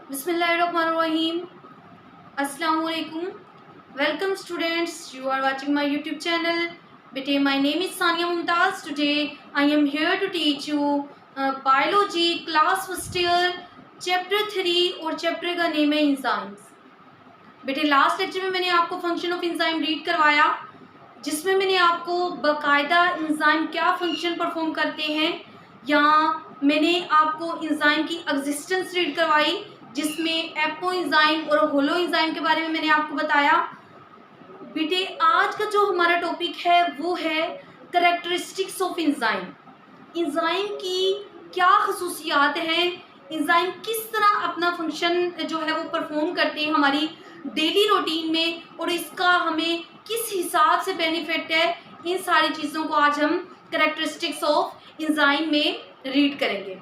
Bismillahirrahmanirrahim. Assalamualaikum. Welcome students. You are watching my YouTube channel. Bete, my name is Sania Mumtaz. Today I am here to teach you biology class first year chapter 3 और chapter का name है enzymes. बेटे last lecture में मैंने आपको function of enzyme read करवाया, जिसमें मैंने आपको बाकायदा इंजाइम क्या फंक्शन परफॉर्म करते हैं, यहाँ मैंने आपको इंजाइम की एग्जिस्टेंस रीड करवाई, जिसमें एपो इंजाइम और होलो इंजाइम के बारे में मैंने आपको बताया। बेटे आज का जो हमारा टॉपिक है वो है करैक्टरिस्टिक्स ऑफ इंजाइम। इंजाइम की क्या खसूसियात हैं, इंजाइम किस तरह अपना फंक्शन जो है वो परफॉर्म करते हैं हमारी डेली रूटीन में, और इसका हमें किस हिसाब से बेनिफिट है, इन सारी चीज़ों को आज हम करैक्टरिस्टिक्स ऑफ इंजाइम में रीड करेंगे।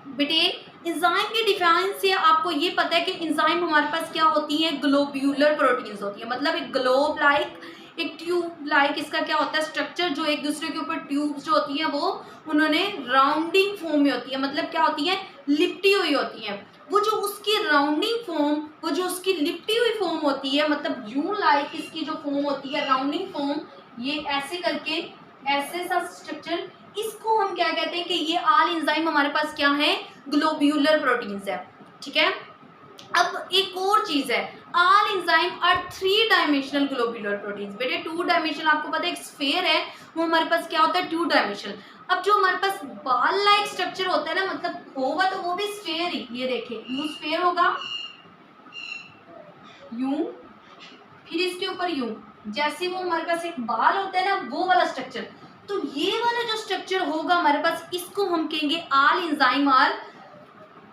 बेटे इंजाइम के डिफाइन से आपको ये पता है कि इंजाइम हमारे पास क्या होती हैं, ग्लोब्यूलर प्रोटीन्स होती है। मतलब एक ग्लोब लाइक, एक ट्यूब लाइक इसका क्या होता है स्ट्रक्चर, जो एक दूसरे के ऊपर ट्यूब्स जो होती हैं वो उन्होंने राउंडिंग फॉर्म में होती है। मतलब क्या होती है, लिपटी हुई होती हैं। वो जो उसकी राउंडिंग फॉर्म, वो जो उसकी लिपटी हुई फॉर्म होती है, मतलब यू लाइक इसकी जो फॉर्म होती है राउंडिंग फॉर्म, ये ऐसे करके ऐसे सा स्ट्रक्चर, इसको हम क्या कहते हैं कि ये आल इंजाइम हमारे पास क्या है, ग्लोब्यूलर प्रोटीन्स है। ठीक है। अब एक और चीज है, all enzyme are 3 dimensional globular proteins. बेटे 2 डायमेंशनल आपको पता है, एक स्फीयर है, वो हमारे पास क्या होता है 2 डायमेंशनल। अब जो हमारे पास बॉल लाइक स्ट्रक्चर होता है ना, मतलब होगा तो वो भी स्फीयर ही, ये देखिए यू स्फीयर होगा, यू, फिर इसके ऊपर यू, जैसे वो हमारे पास एक बाल होता है ना वो वाला स्ट्रक्चर। तो ये वाला जो स्ट्रक्चर होगा हमारे पास, इसको हम कहेंगे आल इंजाइम आर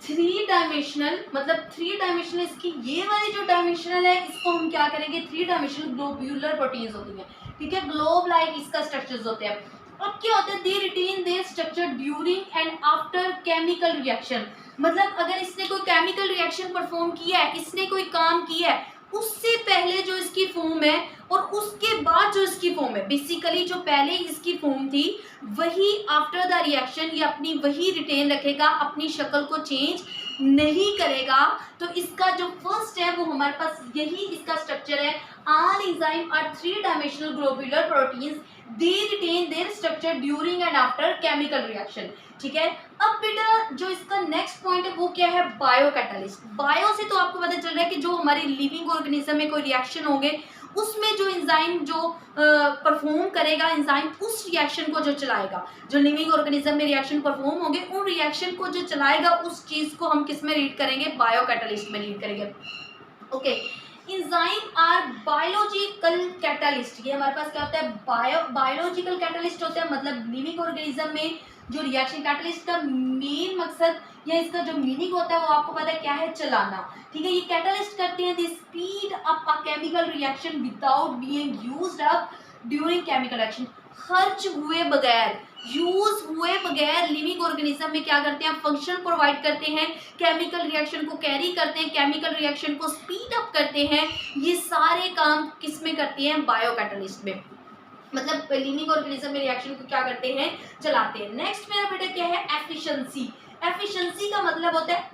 3 डायमेंशनल। मतलब 3 डायमेंशनल, इसकी ये वाली जो डायमेंशनल है इसको हम क्या करेंगे, 3 डायमेंशनल ग्लोब्यूलर प्रोटीन्स होती हैं। ठीक है, ग्लोब लाइक इसका स्ट्रक्चर्स होते हैं। अब क्या होता है, they retain their structure during and after chemical reaction. मतलब अगर इसने कोई केमिकल रिएक्शन परफॉर्म किया है, इसने कोई काम किया है, उससे पहले जो इसकी फॉर्म है और उसके बाद जो इसकी फॉर्म है, बेसिकली जो पहले इसकी फॉर्म थी वही आफ्टर द रिएक्शन ये अपनी वही रिटेन रखेगा, अपनी शक्ल को चेंज नहीं करेगा। तो इसका जो फर्स्ट है वो हमारे पास यही इसका स्ट्रक्चर है, all enzyme are 3 dimensional globular proteins, they retain their structure during and after chemical reaction. ठीक है। अब बेटा जो इसका नेक्स्ट पॉइंट है वो क्या है, बायो कैटालिस्ट। बायो से तो आपको पता चल रहा है कि जो हमारे लिविंग ऑर्गेनिज्म में कोई रिएक्शन होंगे उसमें जो एंजाइम जो परफॉर्म करेगा, एंजाइम उस रिएक्शन को जो चलाएगा, जो लिविंग ऑर्गेनिज्म में रिएक्शन परफॉर्म होंगे उन रिएक्शन को जो चलाएगा उस चीज को हम किस में रीड करेंगे, बायो कैटालिस्ट में रीड करेंगे। Okay, enzyme are biological catalyst. ये हमारे पास क्या होता है, बायोलॉजिकल कैटालिस्ट होता है। मतलब लिविंग ऑर्गेनिज्म में जो रिएक्शन, कैटालिस्ट का मेन मकसद या इसका जो मीनिंग होता है वो आपको पता है क्या है, चलाना। ठीक है, ये कैटालिस्ट करते हैं the speed up a chemical reaction without being used up during chemical reaction. खर्च हुए बगैर, यूज हुए बगैर लिविंग ऑर्गेनिज्म में क्या करते हैं, फंक्शन प्रोवाइड करते हैं, केमिकल रिएक्शन को कैरी करते हैं, केमिकल रिएक्शन को स्पीड अप करते हैं। ये सारे काम किस में करते हैं, बायो कैटालिस्ट में। मतलब लिविंग ऑर्गेनिज्म में रिएक्शन को क्या करते हैं, चलाते हैं। नेक्स्ट मेरा बेटा क्या है, एफिशिएंसी। एफिशिएंसी का मतलब होता है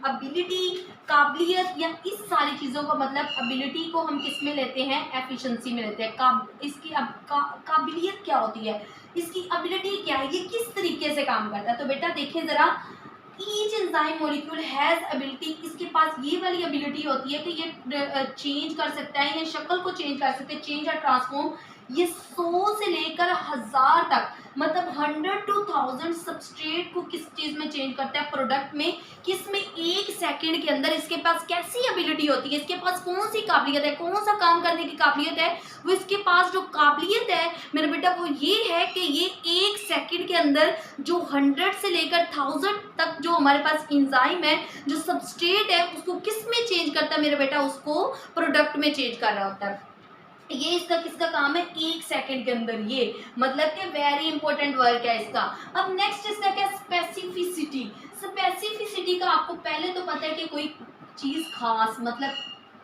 अबिलिटी, काबिलियत, या इस सारी चीज़ों का मतलब एबिलिटी को हम किस में लेते हैं, एफिशिएंसी में लेते हैं। इसकी काबिलियत क्या होती है, इसकी एबिलिटी क्या है, ये किस तरीके से काम करता है। तो बेटा देखिए ज़रा, each enzyme molecule has ability, इसके पास ये वाली एबिलिटी होती है कि ये चेंज कर सकता है, ये शक्ल को चेंज कर सकते हैं, चेंज और ट्रांसफॉर्म। ये 100 से लेकर 1000 तक, मतलब 100 to 1000 सबस्ट्रेट को किस चीज़ में चेंज करता है, प्रोडक्ट में, किस में 1 सेकेंड के अंदर इसके पास कैसी एबिलिटी होती है, इसके पास कौन सी काबिलियत है, कौन सा काम करने की काबिलियत है। वो इसके पास जो काबिलियत है मेरा बेटा वो ये है कि ये 1 सेकेंड के अंदर जो 100 से लेकर 1000 तक जो हमारे पास इंजाइम है, जो सबस्ट्रेट है, उसको किस में चेंज करता है मेरा बेटा, उसको प्रोडक्ट में चेंज कर रहा होता है। ये इसका किसका काम है, 1 सेकेंड के अंदर। ये मतलब कि वेरी इंपॉर्टेंट वर्क है इसका। अब नेक्स्ट इसका क्या, स्पेसिफिसिटी। स्पेसिफिसिटी का आपको पहले तो पता है कि कोई चीज़ खास, मतलब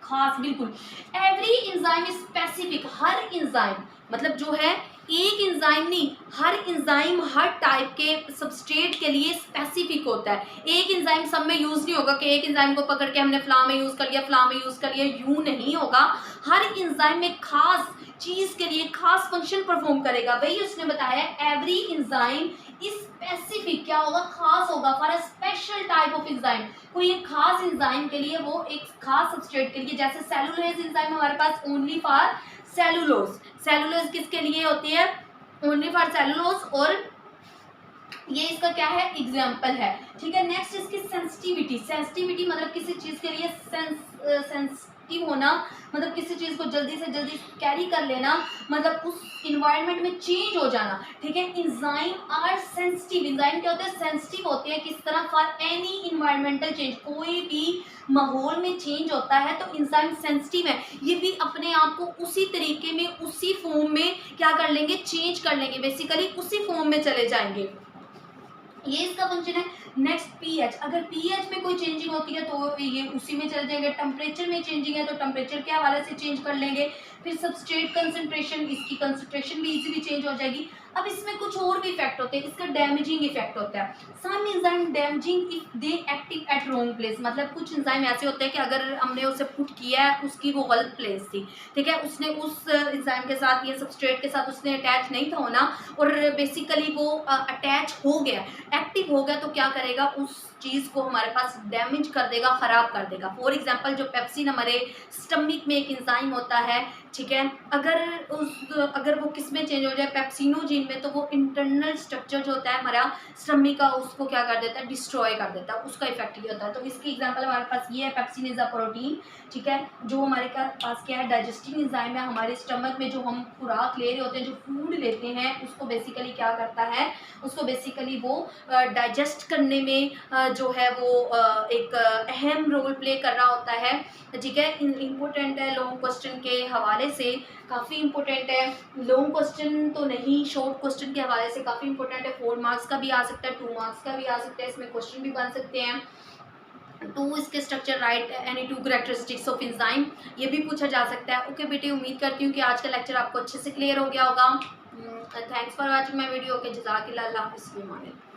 खास बिल्कुल। Every enzyme is specific, her enzyme मतलब जो है एक एंजाइम नहीं, हर एंजाइम हर टाइप के सबस्ट्रेट के लिए स्पेसिफिक होता है। एक एंजाइम सब में यूज नहीं होगा कि एक एंजाइम को पकड़ के हमने फ्ला में यूज कर लिया, फ्ला में यूज कर लिया, यूं नहीं होगा। हर एंजाइम में खास चीज के लिए खास फंक्शन परफॉर्म करेगा। वही उसने बताया, एवरी एंजाइम स्पेसिफिक क्या होगा, खास होगा, for a special type of enzyme. कोई एक खास एंजाइम के लिए, वो एक खास सबस्ट्रेट के लिए। जैसे सेलुलोज एंजाइम हमारे पास ओनली फॉर सेलुलोज, सेलुलोज किसके लिए होती है, ओनली फॉर सेलुलोज, और ये इसका क्या है, एग्जाम्पल है। ठीक है, नेक्स्ट इसकी सेंसिटिविटी। सेंसिटिविटी मतलब किसी चीज के लिए सेंसिटिव होना, मतलब किसी चीज को जल्दी से जल्दी कैरी कर लेना, मतलब उस इन्वायरमेंट में चेंज हो जाना। ठीक है, एंजाइम आर सेंसिटिव। एंजाइम क्या होते हैं, सेंसिटिव होते हैं। किस तरह, फॉर एनी इन्वायरमेंटल चेंज, कोई भी माहौल में चेंज होता है तो एंजाइम सेंसिटिव है। ये भी अपने आप को उसी तरीके में, उसी फॉर्म में क्या कर लेंगे, चेंज कर लेंगे, बेसिकली उसी फॉर्म में चले जाएंगे। ये इसका फंक्शन है। नेक्स्ट पीएच, अगर पीएच में कोई चेंजिंग होती है तो ये उसी में चले जाएंगे। टेम्परेचर में चेंजिंग है तो टेम्परेचर के हवाले से चेंज कर लेंगे। फिर सबस्ट्रेट कंसंट्रेशन, इसकी कंसंट्रेशन भी इजीली चेंज हो जाएगी। अब इसमें कुछ और भी इफेक्ट होते हैं, इसका डैमेजिंग इफेक्ट होता है। Some enzyme damaging if they active at wrong place, मतलब कुछ एंजाइम ऐसे होते हैं कि अगर हमने उसे पुट किया है, उसकी वो गलत प्लेस थी। ठीक है, उसने उस एंजाइम के साथ या सबस्ट्रेट के साथ उसने अटैच नहीं था होना, और बेसिकली वो अटैच हो गया, एक्टिव हो गया, तो क्या करेगा, उस चीज़ को हमारे पास डैमेज कर देगा, ख़राब कर देगा। फॉर एग्जांपल जो पेप्सिन हमारे स्टमक में एक एंजाइम होता है, ठीक है, अगर वो किस में चेंज हो जाए, पेप्सिनोजीन में, तो वो इंटरनल स्ट्रक्चर जो होता है हमारा स्टमक का, उसको क्या कर देता है, डिस्ट्रॉय कर देता है। उसका इफेक्ट ये होता है। तो इसकी एग्जांपल हमारे पास ये है, पेप्सिन इज अ प्रोटीन। ठीक है, जो हमारे पास क्या है, डाइजेस्टिंग एंजाइम है। हमारे स्टमक में जो हम खुराक ले रहे होते हैं, जो फूड लेते हैं, उसको बेसिकली क्या करता है, उसको बेसिकली वो डाइजेस्ट करने में जो है वो एक अहम रोल प्ले कर रहा होता है। ठीक है, इम्पोर्टेंट है लॉन्ग क्वेश्चन के हवाले से, काफ़ी इंपॉर्टेंट है। लॉन्ग क्वेश्चन तो नहीं, शॉर्ट क्वेश्चन के हवाले से काफ़ी इंपॉर्टेंट है। 4 मार्क्स का भी आ सकता है, 2 मार्क्स का भी आ सकता है, इसमें क्वेश्चन भी बन सकते हैं। टू इसके structure, right any 2 characteristics of enzyme, ये भी पूछा जा सकता है। ओके बेटे, उम्मीद करती हूँ कि आज का लेक्चर आपको अच्छे से क्लियर हो गया होगा। Thanks for watching my video. Okay, जज़ाकिल्लाह, अल्लाह हाफ़िज़।